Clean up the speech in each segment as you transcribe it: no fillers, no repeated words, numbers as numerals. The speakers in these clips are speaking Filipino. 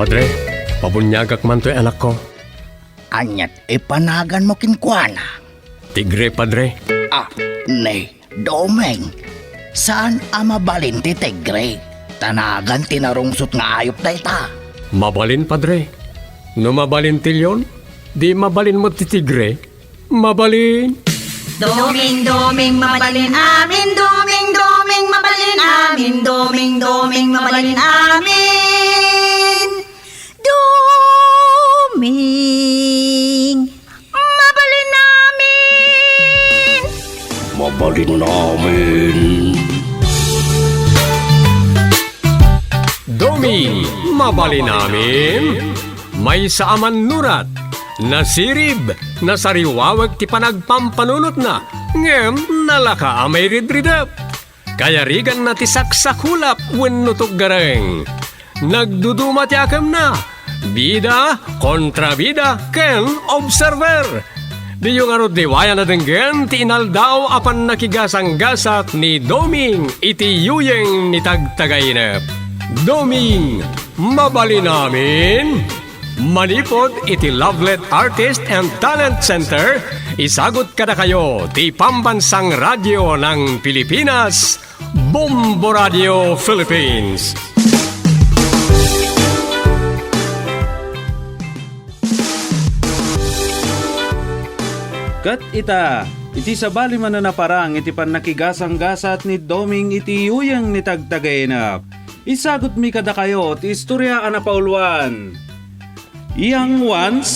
Padre, pabunyagak man to'y anak ko. Anyat ipanagan mo kinkwana. Tigre, Padre. Nay, Domeng. Saan mabalin ti Tigre? Tanagan tinarungsot nga ayop da ita. Mabalin, Padre. No mabalin tilyon, di mabalin mo ti Tigre. Mabalin. Doming, doming, mabalin amin. Doming, doming, mabalin amin. Doming, doming, mabalin amin. Doming, mabalin amin. Mabalin namin. Domi, mabalin namin. May saaman nurat. Nasirib, nasariwawag ti panagpampanunot na. Ngem, nalaka amay ridridap. Kaya rigan na ti saksakulap wenno gareng. Nagduduma ti akam na. Bida, kontrabida, ken observer. Di yung arod diwaya na denggen ti inaldaw apan nakigasang-gasat ni Doming iti yuyeng ni tagtagainep. Doming, mabalin namin. Manipod iti Lovelet Artist and Talent Center, isagot kada kayo ti Pambansang Radyo ng Pilipinas, Bombo Radio Philippines. Kat ita, iti sabali man na naparang iti panakigasang-gasat ni Doming iti uyang ni tagtagainap. Isagot mi kada kayo ti istorya ana pauluan. Yang once,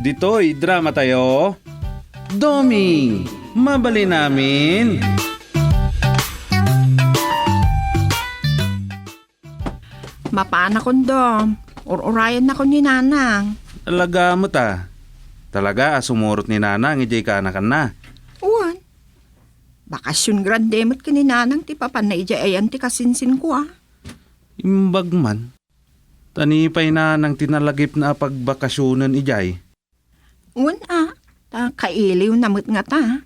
dito'y drama tayo. Doming, mabalin namin. Mapana kon Dom. Urayan na kon ni Nanang. Talaga mo ta. Talaga sumurot ni Nanang, ijay ka na. Uwan. Bakasyon grandemot ka ni Nanang ti papan na ayan ti kasinsin ko Imbag man. Tanipay na nang tinalagip na pagbakasyonan ijay. Uwan ta kailiw namot nga ta.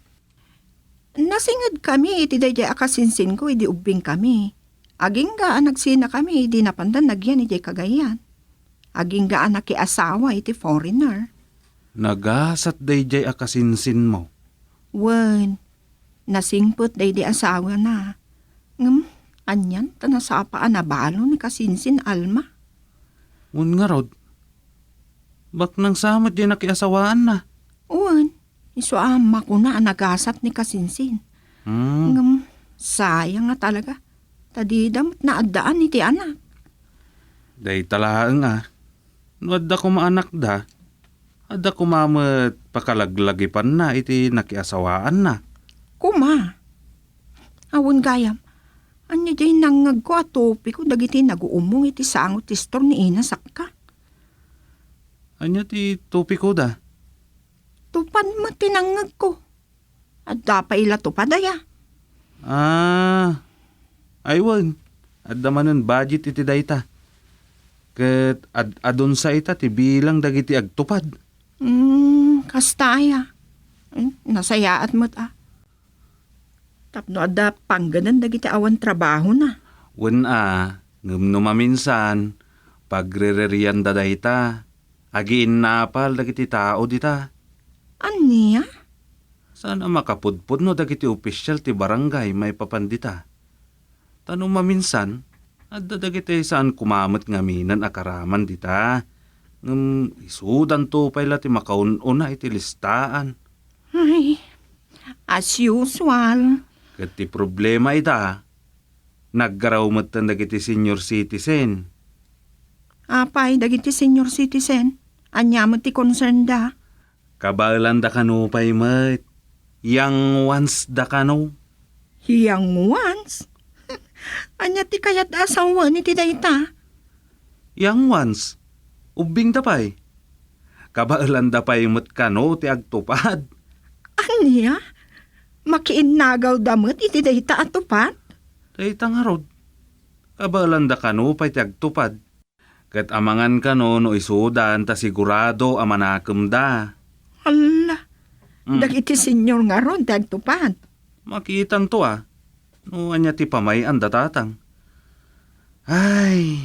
Nasingad kami iti dayjay akasinsin ko idi ubing kami. Aging gaan nagsina kami idi napandan nagyan ijay kagayan. Aging gaan nakiasawa iti foreigner. Nagasat dayjay akasinsin mo. Wen, nasingpot daydi asawa na. Anyan tanasapaan na balo ni kasinsin Alma. Un nga rod. Bak nang samot di nakiasawaan na. Uwan, iso ama ko na nagasat ni kasinsin. Sayang nga talaga. Tadidamot na addaan iti anak. Day talaang Nuadda ko maanak da. Adda ko mamat pakalaglagipan na iti nakiasawaan na. Kuma. Awon gayam. Anya jay nangag ko at topi ko dagiti naguumong iti sangot ti store ni Ina sakka. Anya ti tupi ko da? Tupan mo tinangag ko. At dapay ila tupadaya. Aywan. Adda manon budget iti dayta. Ket adon sa ita ti bilang dagiti agtupad. Kastaya. Nasayaat mo't Tapno ada pangganan dagiti awan trabaho na. Wen ngem maminsan, pagrererian da dayta, agiin napal dagiti tao dita. Aniya? Sana makapudpud no dagiti opisyal ti barangay may papandita. Tanong maminsan, adda dagiti saan kumamot nga minan akaraman dita. Isudan to pala ti makaununa iti listaan. Ay, as usual. Kat ti problema ita, naggarawmat tan dagiti senior citizen. Apay, dagiti senior citizen. Anya mo ti concern da. Kabalan da kano pay mat. Yang once da kano. Yang once? Anya ti kayat asawa ni ti dayta. Yang once? Ubing da pay. Kabalan da pay mat kano ti agtupad. Anya? Makiinnagaw damot iti dayta atupat? Dayta nga rod. Kabalan da kano pay ti agtupad. Kat amangan kano no isudan ta sigurado amanakam da. Hala, dagiti senyor nga ron ti agtupad. Makitan to no anya ti pamay ang datatang. Ay,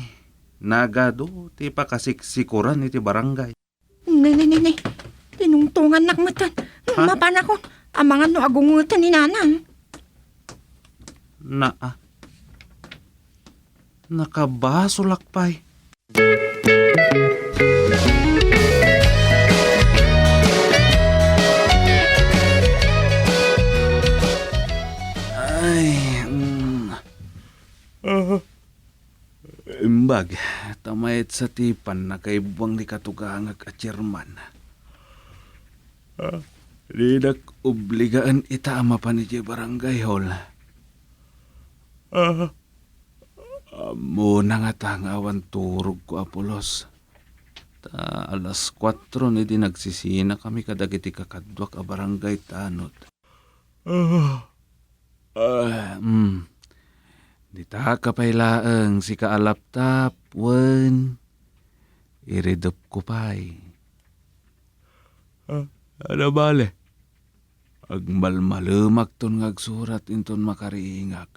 nagado ti pakasiksikuran iti barangay. Nay. Tinungtungan nakmatan. Ha? Mapan ako. Amangan no agungutan ni nanang. Nakabaso lakpay. Ay, imbag, tamayat sa tipan na kaibang ni katugangag at chairman. Di obligaan itaama pa ni barangay hall. Muna nga tangawan turog ko Apolos. Alas 4 ni di nagsisina kami kadagiti kakadwak a barangay tanod. Di ta kapailaang si kaalaptap, wen. Iridop ko pa'y. Ano bale? Agmalmalumak ton ngagsurat inton makariingak.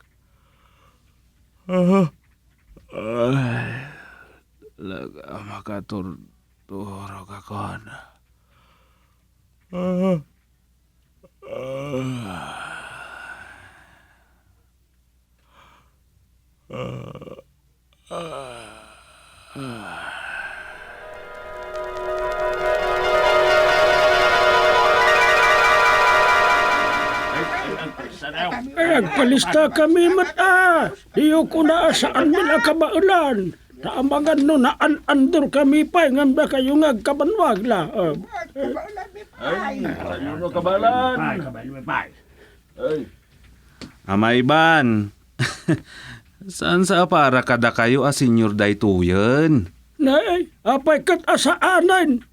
Laga makaturturog ako na. Nagpalista kami mata. Diyo ko na saan nila kabaulan. Naamangan no na andor kami pa nganda kayo ngagkabanwag la. Amayban. Saan sa para kada kayo senyor daytoyen? Nay, apay kat asaanan.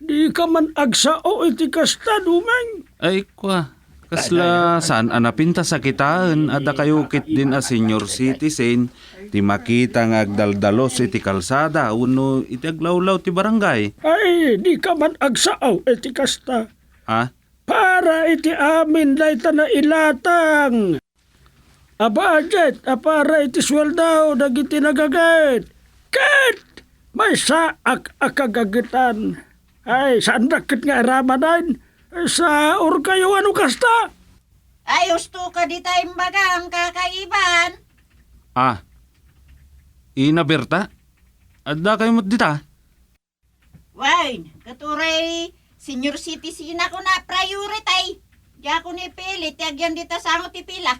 Di ka man agsao iti kasta dumeng. Ay kwa. Kasla saan anapinta sa kitaan ada kayo kit din senior citizen ti makita nga agdaldalos iti kalsada uno iti aglawlaw ti barangay. Ay, di ka man agsao iti kasta. Ha? Para iti amin dayta na ilatang. Budget, para iti sweldaw dagiti nagagayt. Kat, may saak akagagitan. Ay, saan dakit nga aramadan? Sa kayo ano kasta? Ay, gusto ka di tayong bagang kakaiban. Ina Berta? Adda kayo mo't dita? Wine, katuray, senior citizen ako na priority. Di ako ni pilit, yagyan dita sa angot ipila.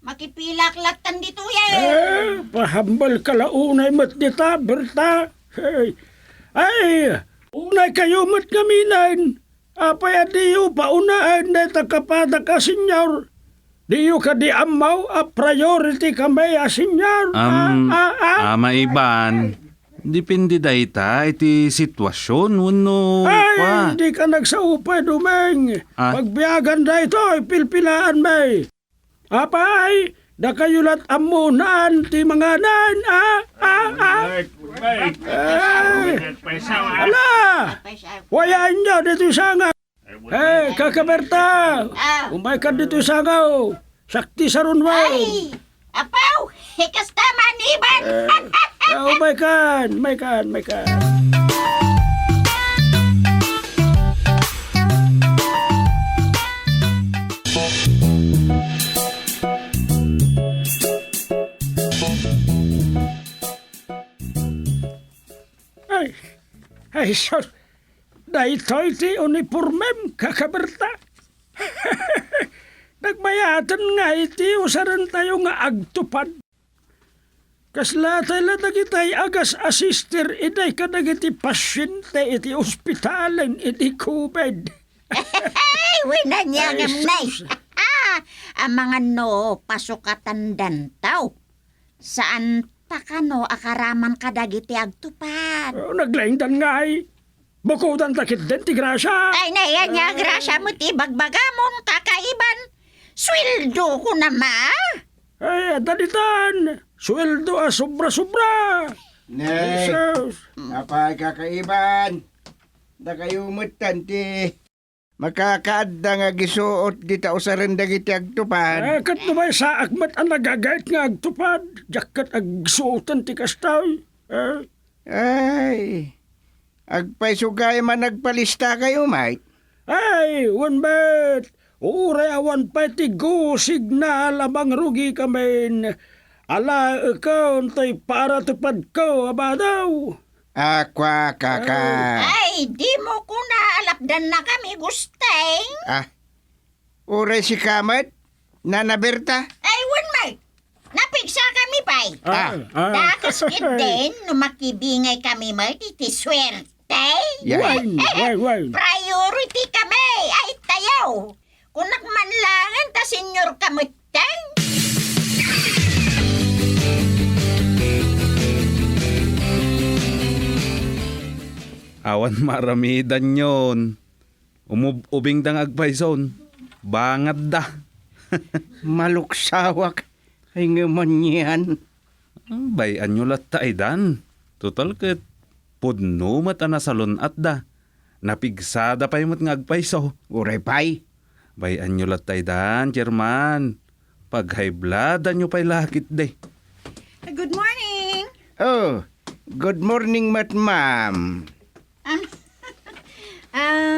Makipilak latan dito yan. Pahambal kalaunay mat dita, Berta. Ay, unay kayo mat kaminan. Apay adiyo paunaan na takapada ka, senyor. Diyo ka di amaw, priority kami, senyor. Maiban. Depende dayta iti sitwasyon uno Ay, pa. hindi ka nagsaupay, Dumeng. Pagbiyagan da ito, pilpilaan may. Apay, da kayo lat amunan, ti mga nan, Ala! Wayaan nyo dito sanga. Kakaberta! Umay ka dito sangaw. Sakti sa runwaw. Ay, apaw, hikas taman iban. Umay kan. Ay, sos. Dahitoy ti uniformem, Kakaberta. Nagmayatan nga iti usaran tayo nga agtupad. Kasla tayo dagitay agas asister iday ka dagiti pasyente iti ospitalen iti COVID. Ay, winanyagam nay. Ang mga no, pasukatan dantaw. Saan pa ka no, akaraman ka dagiti agtupad. Naglaingdan nga ay. Bukudan takit din ti grasya. Ay, nayan nga, grasya mo ti bagbagamon, kakaiban. Sweldo ko na ma. Ay, dalitan. Sweldo sobra-sobra. Nay, Jesus. apay kakaiban. Da kayo mutan ti makakaadda nga gisuot di ta usaran dagiti agtupad. Kat naman sa akmat ang nagagayt nga agtupad. Jakat agsuotan ti kastaw. Eh, Ay, agpay sugay man nagpalista kayo, mate. ay, wan bet. Uray awan pa tigo signal abang rugi kami. Ala ikaw tay para tupad ko aba daw. Akwa kaka. Ay, di mo ko na alapdan na kami, gustay. Uray si Kamat, Nana Berta. Ay, wan may. Napigsa kami, pay. Dakas kid din, no makibingay kami mo, iti swerte. Yan. Wine. Priority kami, ay tayaw. Kung nakmanlangan ta senyor kamutang. Awan maramidan yon. Ubing dang agpayson. Bangad da. Maluksawak. Ay ngaman yan. Bayan nyo lat taidan. Total ket pudno mat anasalon at da. Napigsada pa yung nga agpayso. Uray pay. Bayan nyo lat taidan, Chairman. Paghayblada nyo pa'y lakit de. Good morning. Oh, good morning, ma'am.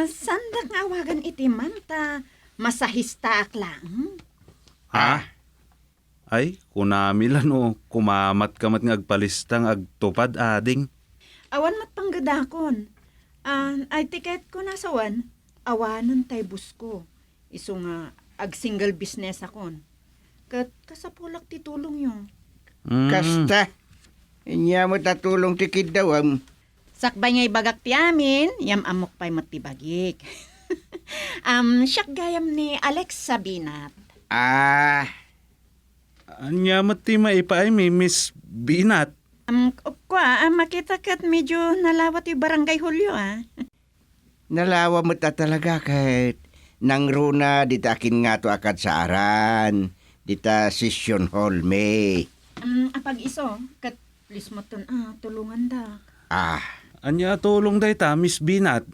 Sandak nga awagan iti manta. Masahista ak lang. Ha? Ay, kunami lan o kumamat kamat nga agpalistang agtupad ading. Awan mat panggadakon. Ay tiket ko nasawan. Awanan tay bus ko. Iso nga ag single business akon. Kat kasapulak titulong yung. Kasta. Inya mo tatulong tikid daw. Sakbay nga'y bagak ti amin, yam amok pa'y matibagik. Siyak gayam ni Alex Sabinat. Anya mati maipaay mi Miss Binat. Makita kat medyo nalawat yung barangay Hulyo, Nalawa mo ta talaga kahit nang runa dita akin nga to akad sa aran. Dita session hall may. Apag iso, kat please mo tulungan da. Anya tulong day ta, Miss Binat.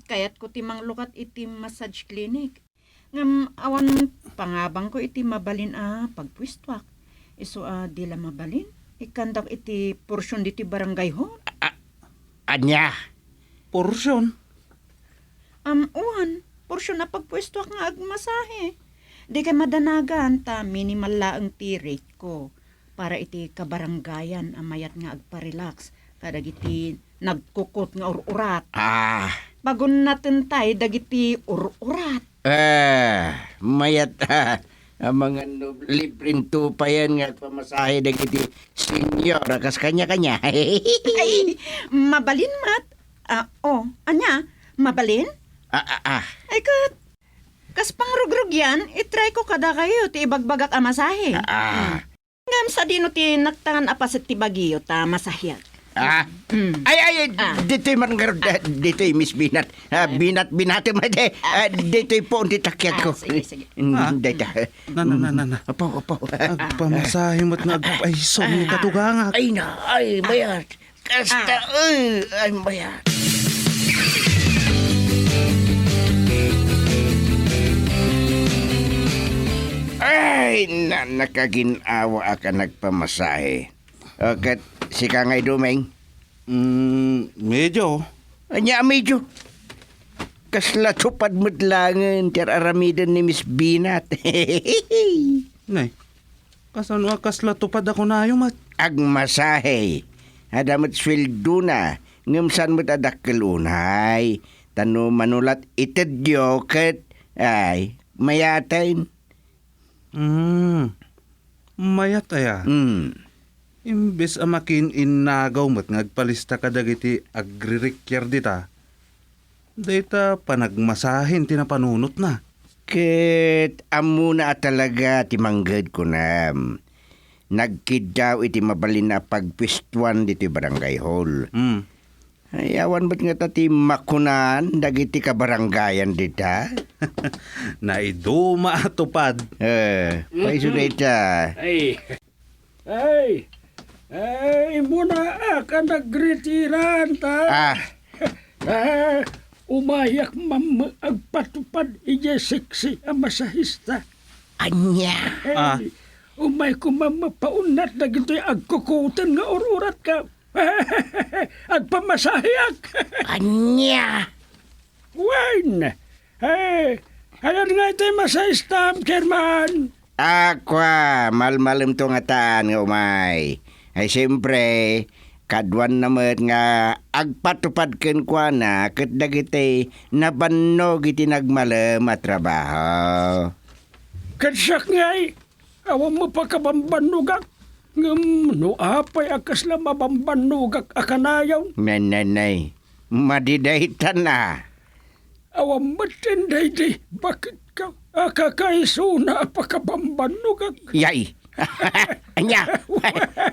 Kayat ko timang lukat iti massage clinic. Ngam awan pangabang ko iti mabalin pagpwistwak. Iso dila mabalin. Ikandak iti porsyon diti barangay hall. Anya? Porsyon. Uwan, porsyon na pagpwistwak nga agmasahe. Di kay madanagan ta minimal laang ti rate ko. Para iti kabaranggayan amayat nga agparelax. Kadag iti nagkukot nga ururat. Bagon natin tay dagiti ururat. Mayat ang mga libreng tupayan nga pamasahe dagiti senior kas kanya-kanya. Ay, mabalin mat. Anya, mabalin? Ay kat, kas pangrogrog yan, itry ko kada kayo ti ibagbagak amasahe. Ngam sa dino ti naktangan apasit ti bagiyo ta masahyak. Dito'y maranggarod, dito'y Miss Binat. Binat mo, dito'y po ang titakyat ko. Sige. Dito. Na. Apo. Agpamasahe mo't nga agpayson ni katugangak. Ay, bayat. Kasta, ay, bayat. Ay, nakaginawa ka nagpamasahe. Okay, si Kangay Dumeng. Medyo. Anya, medyo. Kasla tupad mo't langan, aramidan ni Miss Binat. Nay, kasano kasla tupad ako na yung mat? Agmasahe. Hadamot sweldo na. Ngamsan mo't adakkelunay. Tano manulat itadyo kat. Ay, mayatain. Mayat aya. Imbes amakin inagaw mo't ngagpalista ka dagiti agri-rekyar dita. Data panagmasahin tinapanunot na. Ket amuna talaga timanggad ko na. Nagkid daw iti mabalin na pagpistwan diti barangay hall. Ayawan ba't nga tati makunan dagiti kabaranggayan dita? Naiduma atupad. Paiso dita. Ay, muna ka nagretiran ta. Umayak agpatupad iya seksi ang masahista. Anya. umay ko mamapaunat na gito'y agkukutan nga ururat ka. At pamasahiyak. Anya! Wine! Ayan nga ito'y masayistam, Chairman. Aqua, malmalem to nga taan nga umay. Ay siyempre, kadwan naman nga agpatupad kwa na kat dagiti nabannog iti nagmalem at trabaho. Kadsak nga'y, awan mo pa kabambanugak. No apay akas lang mabambanugak akanayaw. Nanay, madidaytan na. Awan mo tinday di, bakit ka? Akakaisuna pa kabambanugak. Yay! Anya!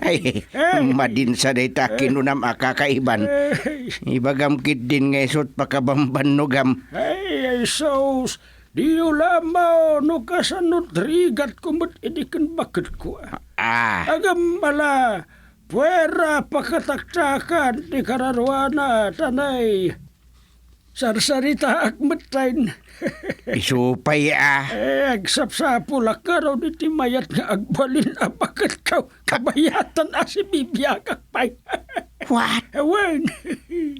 Ay, madin sa dayta kinunam akakaiban. Ibagam kit din nga isot pakabambanugam. Ay, sos, diyo lamaw, no kasanot rigat kumot idikan bakit ko. Agam mala, puwera pakataktakan di kararwana, tanay. Sarsarita akmatayin. Isupay Agsapsapo lakaraw ni timayat nga agbalin apakat ka kabayatan si bibiyakak pay. What? Awan.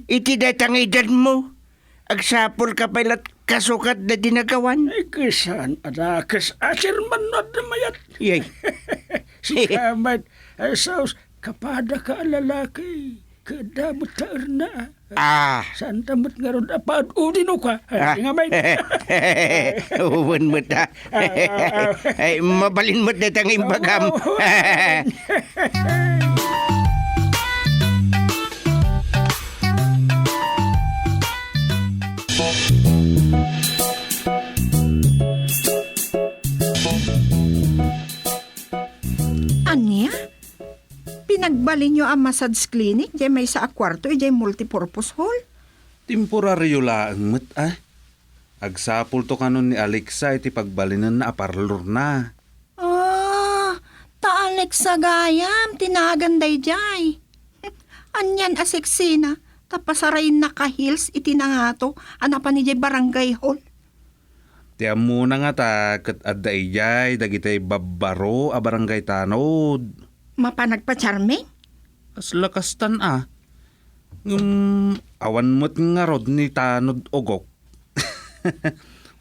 Iti datang edad mo. Agsapol ka pailat kasukat na dinagawan. Ay kasan adakas asirman na damayat. Yay. Si kamat saus kapada ka lalaki. Kadamot ka erna. Saan tamot nga ron apad udino ka. Nga may. Uwan mo ta. Ay, mabalin mo na tang imbagam. Anya? Pinagbalin nyo ang massage clinic, di may sa akwarto, di multipurpose hall. Temporaryo laang met Agsapul to kanon ni Alexa iti pagbalinan na aparlor na. Ta Alexa gayam, tinaganday jay. Anyan aseksina, tapasarayin na ka-hills iti nangato, anapan ni jay barangay hall. Tiyan muna nga ta, kat adda ijay, dagitay babbaro a barangay tanod. Mapanagpa-charming? As lakastan awan mo't nga rod ni tanod ogok.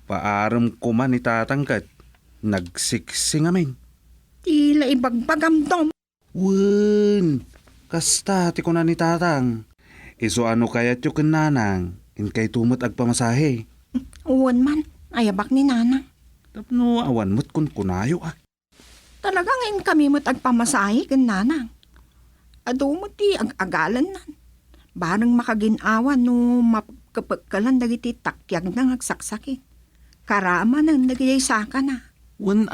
Paaram ko man ni tatangkat. Nagsiksi nga men. Tila ibagbagam dom. Wen, kasta ti ko na ni tatang. Iso ano kaya tiyo nanang, in kay tumot agpamasahe. Uwan man, ayabak ni nanang. Tapno awan mo't kun kunayo Talaga ngayon kami mo't agpamasahe kan nanang. Ado mo ti ag-agalan nan. Barang makaginawa no mapkapagkalan dagiti takyag nang agsaksakit. Karama nang nagayay saka na. Wen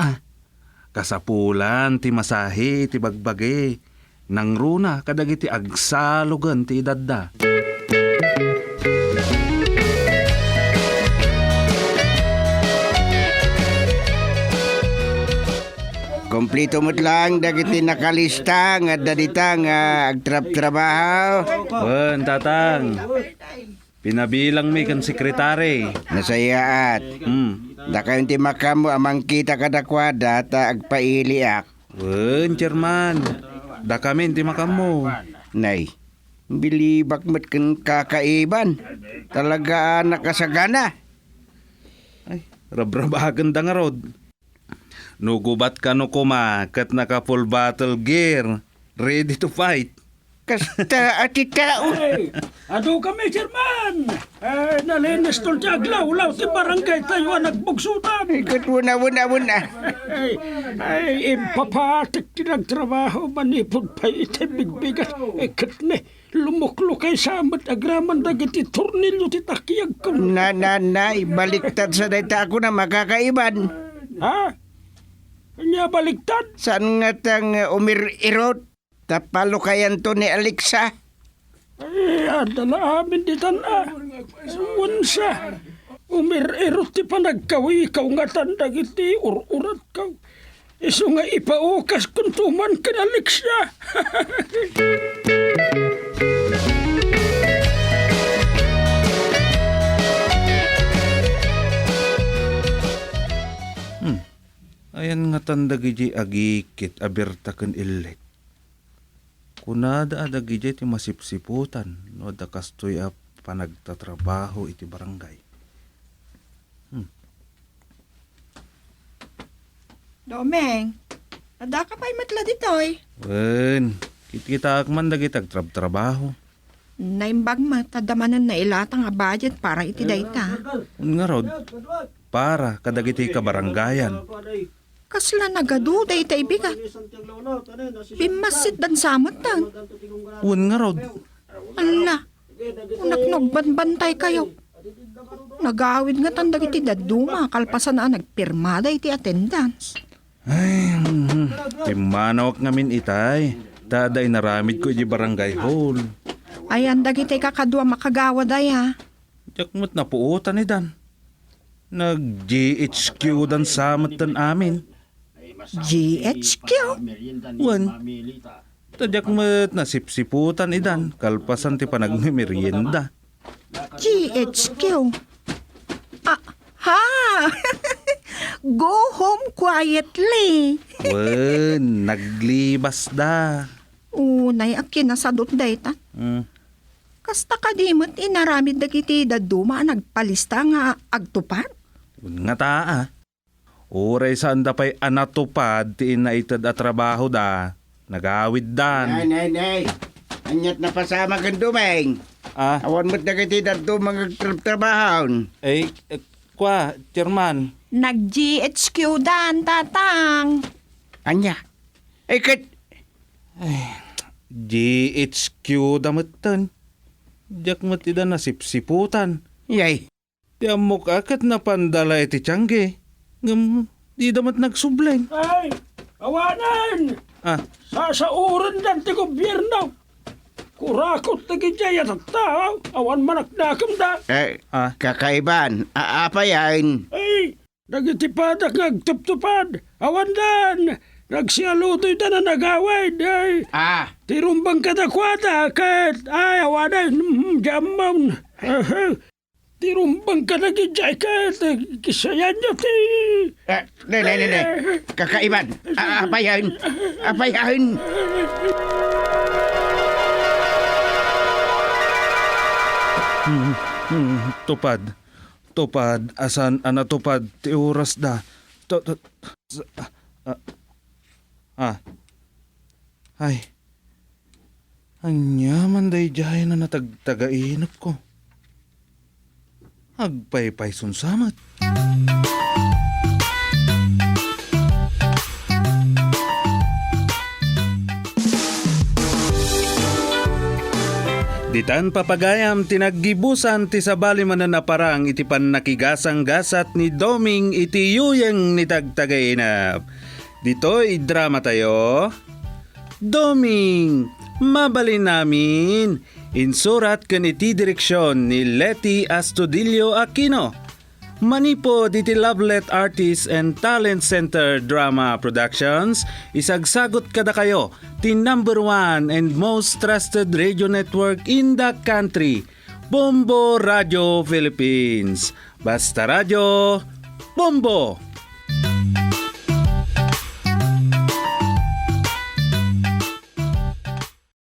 kasapulan ti masahe ti bagbage. Nang runa kadagiti agsalogan ti idadda. Kompleto mo't lang dagiti nakalista nga dadita nga agtrap-trabaho. Wen, tatang. Pinabilang mi kan sekretary. Nasayaat. Da kayo ti makamo amang kita kadakwada ta agpailiak. Wen, chairman. Da kami ti makamo. Nay, bilibak mo't kan kakaiban. Talaga nakasagana. Ay, rabrabagan da nga rod. Nugubat ka no kuma, kat naka full battle gear. Ready to fight. Kasta ati tao. Ado kami, Chairman. Nalinis tol ti aglaw-law ti barangay tayo nagbugsutan. Katwuna. Ay, ipapatik ti nagtrabaho manipod pa iti bigbigas. Katne, lumuklo kay samat agraman dagiti tornilyo ti takiyag ko. Nanay, baliktad sa dayta ako na makakaiban. Ha? Kanya baliktad? Saan nga tang umirot? Tapalo kayan to ni Alexa. Ay, adala amin di tana. Unsa? Umirot ti panagkawi ikaw nga tandag iti ururat ka. Iso nga ipaukas kuntuman ka na Alexa. Ayan nga nga tandagi agikit abirta ken illit. Kunada adagi ti masipsiputan no da kastoy a panagtatrabaho iti barangay. Domeng, nada ka pa'y matla ditoy. Wen, kita akman dagi tagtrabaho. Naimbag matadamanan na ilatang a budget para iti dayta. Nga rod, para kadagiti kabarangayan. Kasla nagaduda ita ibigat. Bimasit dan samot dan. Un nga rod, Ala, unaknog banbantay kayo. Nagawid nga tandag iti daduma kalpasan na nagpirmada iti attendance. ay, timanawak ngamin itay. Taday naramid ko iti barangay hall. Ay andag iti kakadwa makagawa daya. Jakmat na puutan idan. Nag-GHQ dan samot dan amin. GHQ? Wan, tadjakmat na sipsiputan idan. Kalpasan ti panagmimerienda. GHQ? Ah, ha! Go home quietly. Wan, naglibas da. Unay akin na sadot dayta. Kasta kadimot inaramid dagiti daduma nagpalista nga agtupad. Nga taa. Uray saan da pa'y anatupad ti inaitad at trabaho da. Nagawid dan. Nay. Anyat na pasama kang Domeng. Ah, Awan mo't nagati dato mga trabahon. kwa, chairman. Nag-GHQ dan, tatang. Anya? Ay kat... GHQ damutan. Diyak matida na sipsiputan. Yay. Di amok akat na pandala iti tiyangge. Ngam, di damat nagsubleng. Ay, awanan! Ah, Sasauran dan ti gobyerno. Kurakot na gijay at tao. Awan manaknakam da. Kakaiban. Aapayan. Ay, nagitipadak nagtuptupad. Awan dan. Nagsialutoy da na nagawid. Ay, tirumbang kadakwata. Kat, ay, awanan. Jamon. Tirumbang ka na gijay kat. Kisayan nyo ti. Nay. Kakaiban. Aapayan. Apayan. Tupad, asan anatupad ti oras da. Ay, anyaman day jay na natagtagainap ko. Agpaypay sunsamat. Ditan papagayam tinaggibusan ti sabali mananaparang iti nakigasang gasat ni Doming iti yuyeng ni tagtagainap. Dito'y drama tayo. Doming, mabalin namin. Insurat kan iti direksyon ni Leti Astudillo Aquino. Manipo iti Lovelet Artists and Talent Center Drama Productions, isagsagot kada kayo ti #1 and most trusted radio network in the country, Bombo Radio Philippines. Basta Radio, Bombo!